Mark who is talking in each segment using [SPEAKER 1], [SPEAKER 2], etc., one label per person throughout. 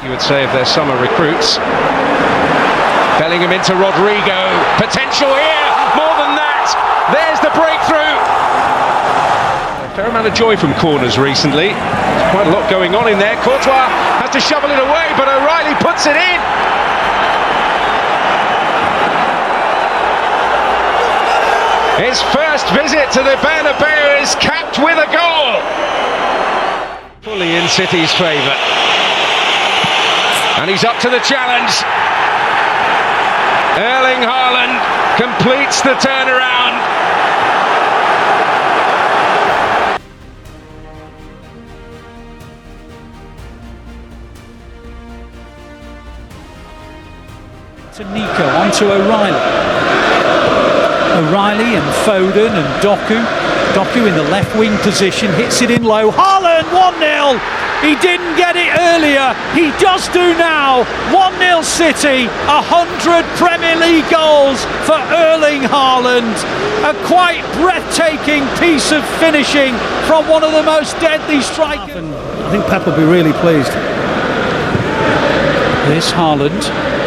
[SPEAKER 1] You would say of their summer recruits. Bellingham into Rodrigo. Potential here. More than that. There's the breakthrough. A fair amount of joy from corners recently. There's quite a lot going on in there. Courtois has to shovel it away, but O'Reilly puts it in. His first visit to the Bernabeu is capped with a goal. Fully in City's favour. And he's up to the challenge. Erling Haaland completes the turnaround.
[SPEAKER 2] To Nico, onto O'Reilly. O'Reilly and Foden and Doku. Doku in the left wing position, hits it in low. Haaland 1-0. He didn't get it earlier. He does do now. 1-0 City. 100 Premier League goals for Erling Haaland. A quite breathtaking piece of finishing from one of the most deadly strikers.
[SPEAKER 3] I think Pep will be really pleased.
[SPEAKER 2] This Haaland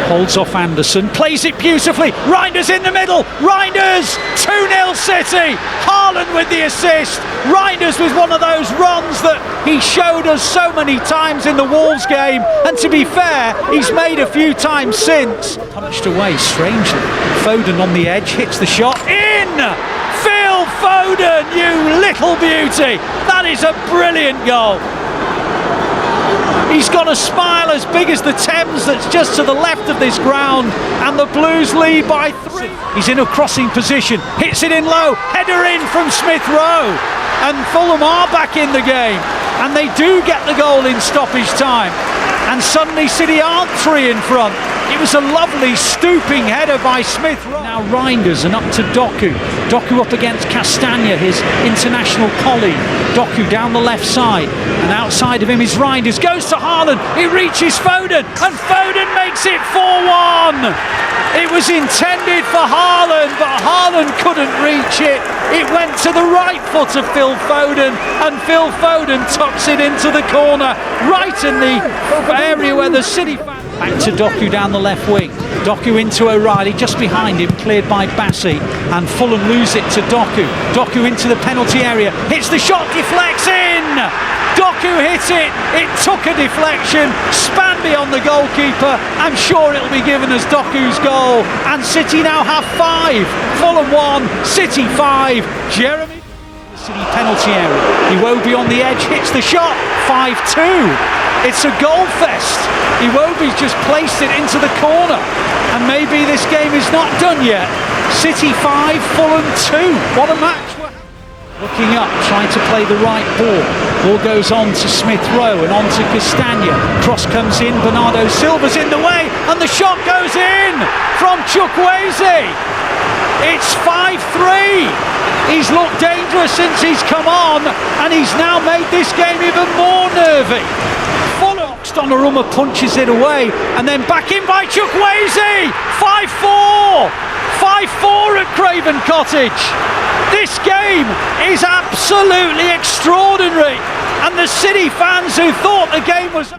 [SPEAKER 2] holds off Anderson, plays it beautifully. Reinders in the middle. Reinders 2-0 City. Haaland with the assist. Reinders was one of those runs that he showed us so many times in the Wolves game, and to be fair, he's made a few times since. Punched away strangely. Foden on the edge, hits the shot in. Phil Foden, you little beauty. That is a brilliant goal. He's got a smile as big as the Thames that's just to the left of this ground, and the Blues lead by 3. He's in a crossing position, hits it in low, header in from Smith Rowe, and Fulham are back in the game, and they do get the goal in stoppage time, and suddenly City aren't 3 in front. It was a lovely stooping header by Smith Rowe. Now Reinders and up to Doku. Doku up against Castagna, his international colleague. Doku down the left side, and outside of him is Reinders. Goes to Haaland, he reaches Foden, and Foden makes it 4-1. It was intended for Haaland, but Haaland couldn't reach it. It went to the right foot of Phil Foden, and Phil Foden tucks it into the corner, right in the area where the City fans. Back to Doku down the left wing. Doku into O'Reilly, just behind him, cleared by Bassi, and Fulham lose it to Doku. Doku into the penalty area, hits the shot, deflects in! Doku hit it, it took a deflection, span beyond the goalkeeper. I'm sure it'll be given as Doku's goal, and City now have 5. Fulham 1, City 5. Jeremy. City penalty area. Iwobi on the edge, hits the shot, 5-2. It's a goal fest. Iwobi's just placed it into the corner, and maybe this game is not done yet. City 5, Fulham 2. What a match. Looking up, trying to play the right ball. Ball goes on to Smith Rowe and on to Castagna. Cross comes in, Bernardo Silva's in the way, and the shot goes in from Chukwueze. It's 5-3. He's looked dangerous since he's come on, and he's now made this game even more nervy. Donnarumma punches it away, and then back in by Chukwueze. 5-4. 5-4 at Craven Cottage. This game is absolutely extraordinary, and the City fans who thought the game was...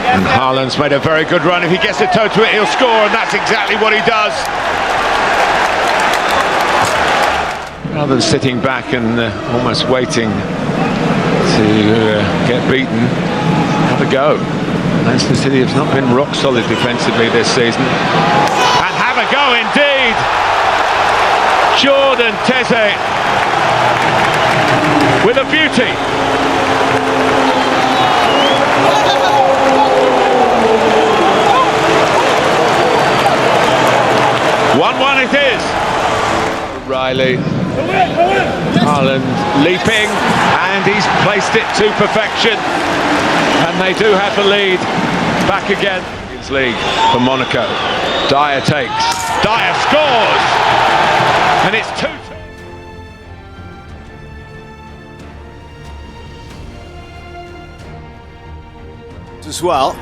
[SPEAKER 4] And Haaland's made a very good run. If he gets the toe to it, he'll score, and that's exactly what he does. Rather than sitting back and almost waiting to get beaten, have a go. Manchester City have not been rock solid defensively this season. And have a go indeed! Jordan Teze with a beauty. It is. Riley, Haaland leaping, and he's placed it to perfection. And they do have the lead back again. League for Monaco. Dyer takes. Dyer scores, and it's 2.
[SPEAKER 5] As well.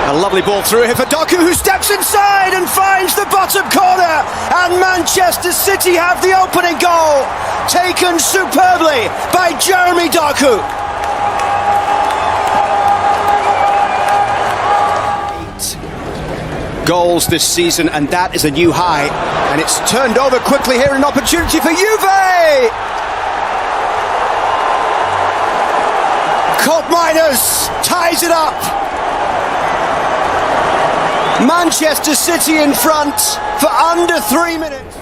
[SPEAKER 5] A Lovely ball through here for Doku, who steps inside and finds the bottom corner. And Manchester City have the opening goal, taken superbly by Jeremy Doku. Goals this season, and that is a new high. And it's turned over quickly here, an opportunity for Juve. Colt Miners ties it up. Manchester City in front for under 3 minutes.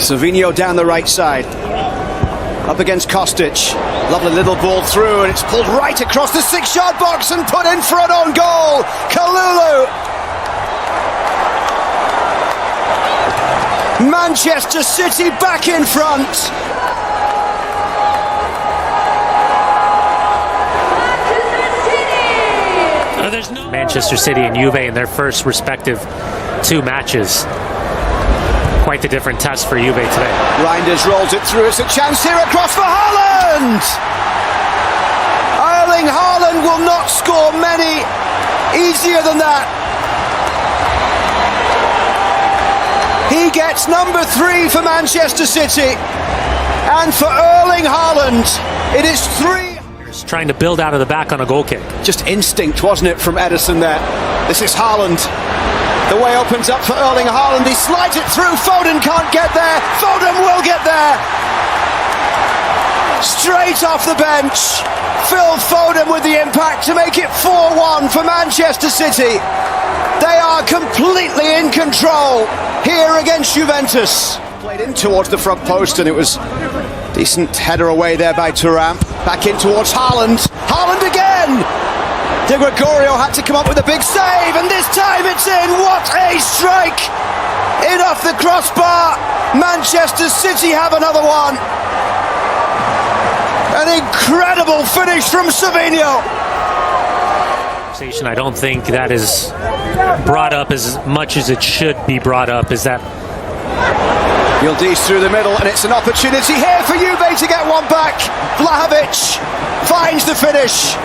[SPEAKER 5] Savinho down the right side, up against Kostic. Lovely little ball through, and it's pulled right across the 6-yard box and put in for an own goal. Kalulu. Manchester City back in front.
[SPEAKER 6] Manchester City and Juve in their first respective 2 matches. Quite the different test for Juve today.
[SPEAKER 5] Reinders rolls it through. It's a chance here across for Haaland. Erling Haaland will not score many easier than that. He gets number 3 for Manchester City. And for Erling Haaland, it is 3.
[SPEAKER 6] Trying to build out of the back on a goal kick.
[SPEAKER 5] Just instinct, wasn't it, from Ederson there? This is Haaland. The way opens up for Erling Haaland. He slides it through. Foden can't get there. Foden will get there. Straight off the bench. Phil Foden with the impact to make it 4-1 for Manchester City. They are completely in control here against Juventus. Played in towards the front post, and it was decent header away there by Thuram. Back in towards Haaland. Haaland again! De Gregorio had to come up with a big save, and this time it's in. What a strike! In off the crossbar. Manchester City have another one. An incredible finish from Savinho.
[SPEAKER 6] I don't think that is brought up as much as it should be brought up. Is that
[SPEAKER 5] Yildiz through the middle, and it's an opportunity here for Juve to get one back. Vlahovic finds the finish.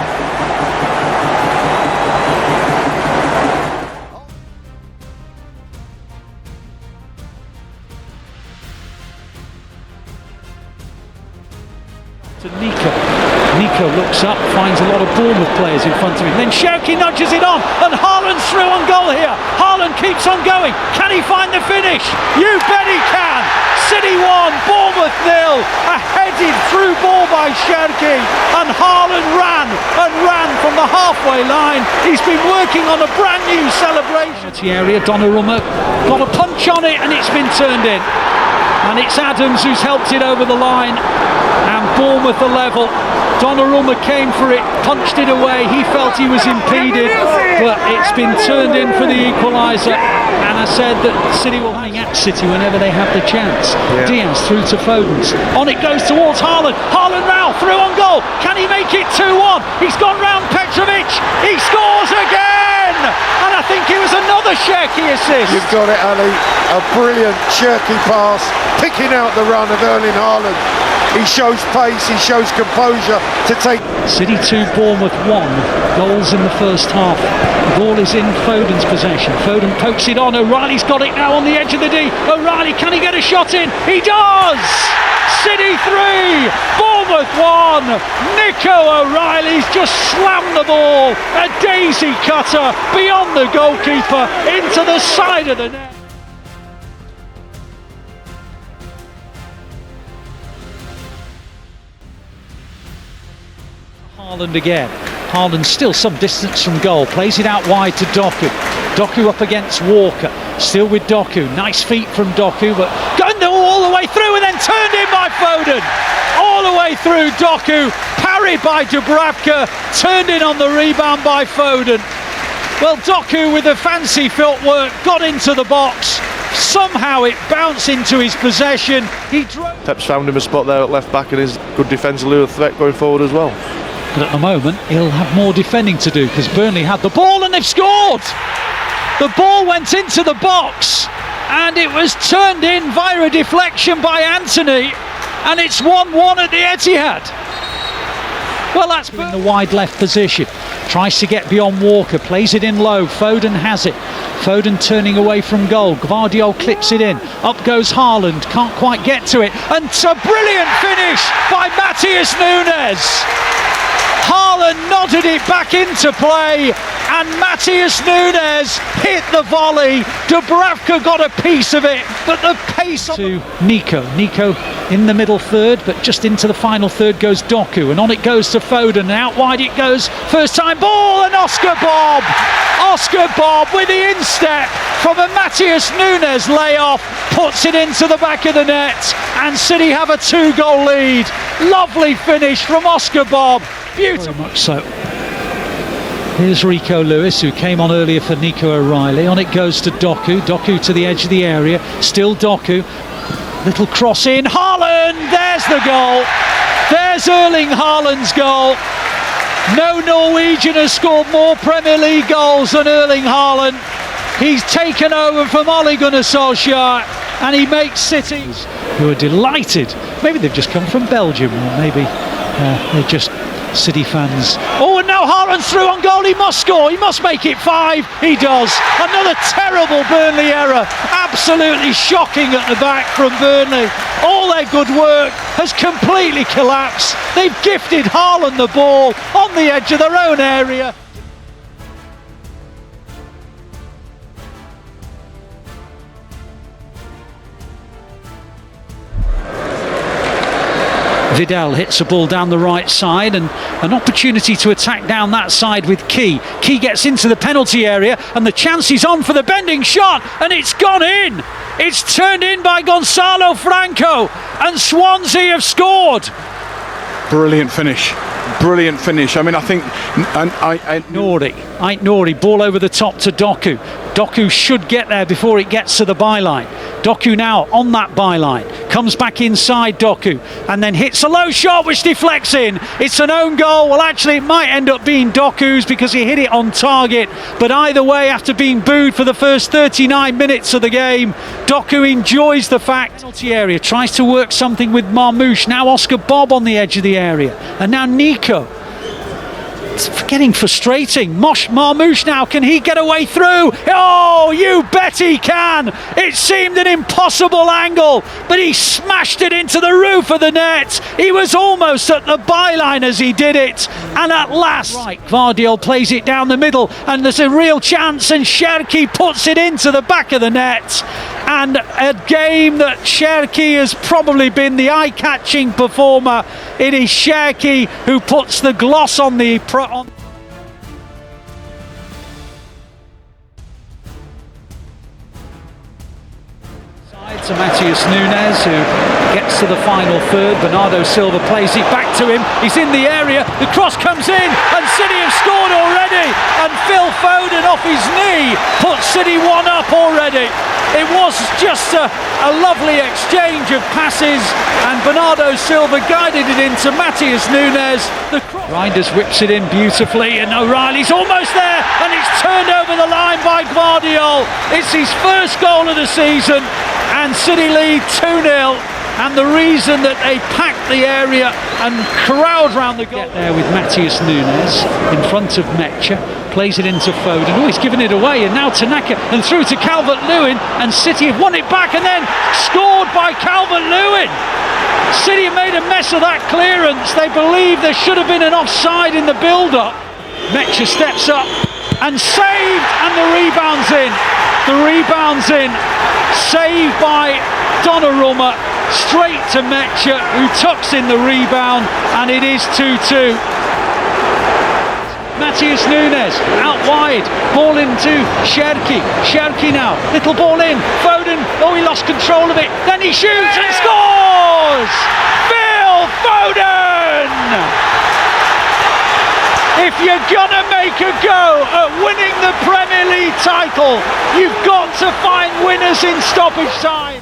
[SPEAKER 2] To Nico looks up, finds a lot of Bournemouth players in front of him. Then Shauki nudges it on, and Haaland's through on goal here. Haaland keeps on going. Can he find the finish? You bet he can. City 1, Bournemouth 0. A headed through ball by Shauki, and Haaland ran from the halfway line. He's been working on a brand new celebration. Area, Donnarumma got a punch on it, and it's been turned in. And it's Adams who's helped it over the line. And Bournemouth are level. Donnarumma came for it, punched it away. He felt he was impeded, but it's been turned in for the equaliser. And I said that City will hang at City whenever they have the chance. Diaz through to Foden's. On it goes towards Haaland. Haaland now through on goal. Can he make it 2-1? He's gone round Petrovic. He scores again. And I think it was another Shauki assist.
[SPEAKER 7] You've got it, Ali. A brilliant Shauki pass, picking out the run of Erling Haaland. He shows pace, he shows composure to take.
[SPEAKER 2] City 2, Bournemouth 1. Goals in the first half. The ball is in Foden's possession. Foden pokes it on. O'Reilly's got it now on the edge of the D. O'Reilly, can he get a shot in? He does! City 3, Bournemouth 1. Nico O'Reilly's just slammed the ball. A daisy cutter beyond the goalkeeper into the side of the net. Haaland again. Haaland still some distance from goal. Plays it out wide to Doku. Doku up against Walker. Still with Doku. Nice feet from Doku, but going all the way through and then turned in by Foden. All the way through Doku. Parried by Dubravka. Turned in on the rebound by Foden. Well, Doku with the fancy footwork got into the box. Somehow it bounced into his possession. He drove.
[SPEAKER 8] Pep's found him a spot there at left back and is good defensively threat going forward as well.
[SPEAKER 2] But at the moment, he'll have more defending to do because Burnley had the ball and they've scored. The ball went into the box and it was turned in via a deflection by Anthony, and it's 1-1 at the Etihad. Well, that's in the wide left position. Tries to get beyond Walker, plays it in low. Foden has it. Foden turning away from goal. Gvardiol clips it in. Up goes Haaland, can't quite get to it. And it's a brilliant finish by Matheus Nunes. Haaland nodded it back into play, and Matheus Nunes hit the volley. Dubravka got a piece of it, but the pace to Nico. Nico in the middle third, but just into the final third goes Doku, and on it goes to Foden, and out wide it goes. First time ball, and Oscar Bob with the instep from a Matheus Nunes layoff puts it into the back of the net, and City have a 2-goal lead. Lovely finish from Oscar Bob. Beautiful. Very much so. Here's Rico Lewis, who came on earlier for Nico O'Reilly. On it goes to Doku. Doku to the edge of the area. Still Doku. Little cross in. Haaland! There's the goal. There's Erling Haaland's goal. No Norwegian has scored more Premier League goals than Erling Haaland. He's taken over from Ole Gunnar Solskjaer, and he makes City, who are delighted. Maybe they've just come from Belgium, or maybe they're just City fans. Oh, and now Haaland's through on goal. He must score. He must make it 5. He does. Another terrible Burnley error. Absolutely shocking at the back from Burnley. All their good work has completely collapsed. They've gifted Haaland the ball on the edge of their own area. Vidal hits a ball down the right side, and an opportunity to attack down that side with Key. Key gets into the penalty area, and the chance is on for the bending shot, and it's gone in. It's turned in by Gonzalo Franco, and Swansea have scored.
[SPEAKER 9] Brilliant finish. Brilliant finish. I mean, I think
[SPEAKER 2] Aït-Nouri, ball over the top to Doku. Doku should get there before it gets to the byline. Doku now on that byline, comes back inside Doku, and then hits a low shot which deflects in. It's an own goal. Well, actually it might end up being Doku's because he hit it on target, but either way, after being booed for the first 39 minutes of the game, Doku enjoys the fact. Penalty area, tries to work something with Marmoush. Now Oscar Bob on the edge of the area, and now Nico. It's getting frustrating. Marmoush now, can he get away through? Oh, you bet he can. It seemed an impossible angle, but he smashed it into the roof of the net. He was almost at the byline as he did it, and at last, right, Gvardiol plays it down the middle, and there's a real chance, and Cherki puts it into the back of the net. And a game that Cherki has probably been the eye-catching performer. It is Cherki who puts the gloss on the to Matheus Nunes, who gets to the final third. Bernardo Silva plays it back to him. He's in the area. The cross comes in, and City have scored already. And Phil Foden off his knee puts City 1 up already. It was just a lovely exchange of passes, and Bernardo Silva guided it into Matheus Nunes. Reinders whips it in beautifully, and O'Reilly's almost there, and it's turned over the line by Gvardiol. It's his first goal of the season, and City lead 2-0. And the reason that they packed the area and crowd round the goal. Get there with Matheus Nunes in front of Mecha, plays it into Foden. Oh, he's given it away, and now Tanaka, and through to Calvert-Lewin, and City have won it back, and then scored by Calvert-Lewin. City have made a mess of that clearance. They believe there should have been an offside in the build-up. Mecha steps up and saved, and the rebound's in. The rebound's in, saved by Donnarumma, straight to Mecha, who tucks in the rebound, and it is 2-2. Matheus Nunes out wide, ball into Cherki. Cherki now, little ball in. Foden, oh, he lost control of it. Then he shoots and scores! Phil Foden! If you're gonna make a go at winning the Premier League title, you've got to find winners in stoppage time.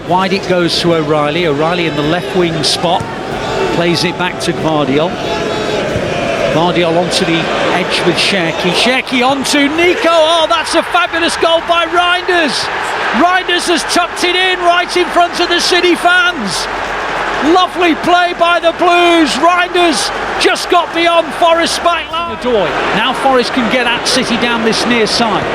[SPEAKER 2] Wide it goes to O'Reilly. O'Reilly in the left wing spot, plays it back to Gvardiol. Gvardiol onto the Edge with Cherki. Cherki onto Nico. Oh, that's a fabulous goal by Reinders. Reinders has tucked it in right in front of the City fans. Lovely play by the Blues. Reinders just got beyond Forrest's back line. Now Forrest can get at City down this near side.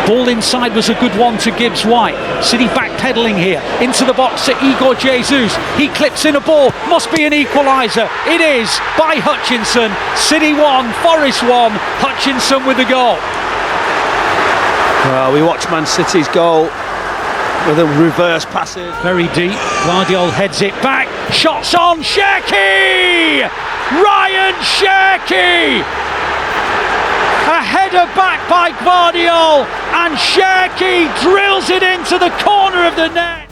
[SPEAKER 2] Ball inside was a good one to Gibbs White. City backpedaling here into the box to Igor Jesus. He clips in a ball. Must be an equaliser. It is by Hutchinson. City 1, Forest 1. Hutchinson with the goal.
[SPEAKER 3] Well, we watched Man City's goal with a reverse passage.
[SPEAKER 2] Very deep. Guardiola heads it back. Shots on. Cherki! Ryan Cherki! A header back by Guardiola, and Cherki drills it into the corner of the net.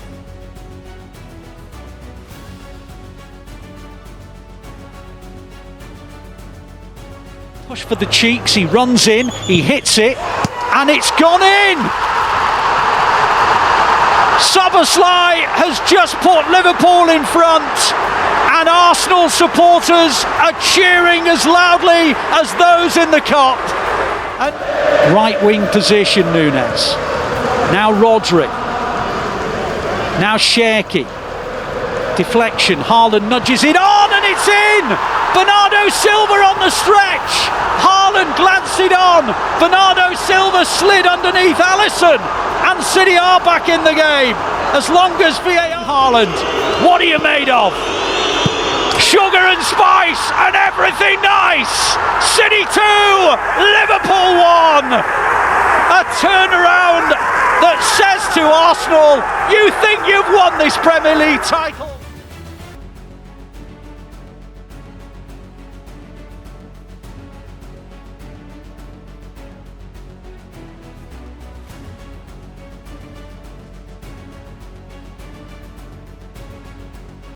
[SPEAKER 2] Push for the cheeks. He runs in. He hits it, and it's gone in. Szoboszlai has just put Liverpool in front, and Arsenal supporters are cheering as loudly as those in the cup. And right wing position, Nunes. Now Rodri. Now Cherki. Deflection. Haaland nudges it on, and it's in. Bernardo Silva on the stretch. Haaland glanced it on. Bernardo Silva slid underneath Alisson. And City are back in the game. As long as VAR. Haaland, what are you made of? Sugar and spice and everything nice. City 2, Liverpool 1. A turnaround that says to Arsenal, you think you've won this Premier League title.